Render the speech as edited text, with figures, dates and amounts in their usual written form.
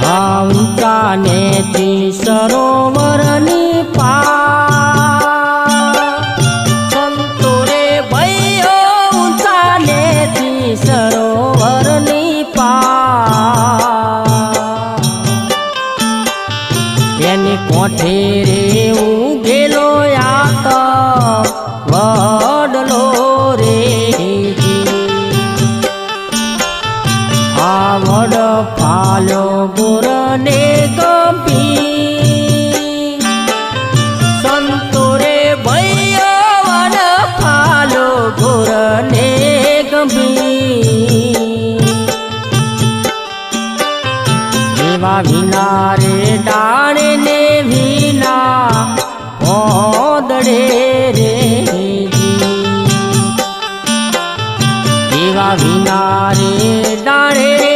ઊંચા નેથી સરોવરની પાર સંતો રે ભાઈઓ ઊંચા નેથી સરોવરની પાર એની કોઠે રે ઉગેલો યાત વડલો રે આ વડ ફાલ્યો ગુરને ગંભીર સંતો રે ભાઈઓ વડ ફાલ્યો ગુરને ગંભીર એવા વિના રે ડાણે ને વિના ઓદડે રે એવા વિના રે ડાણે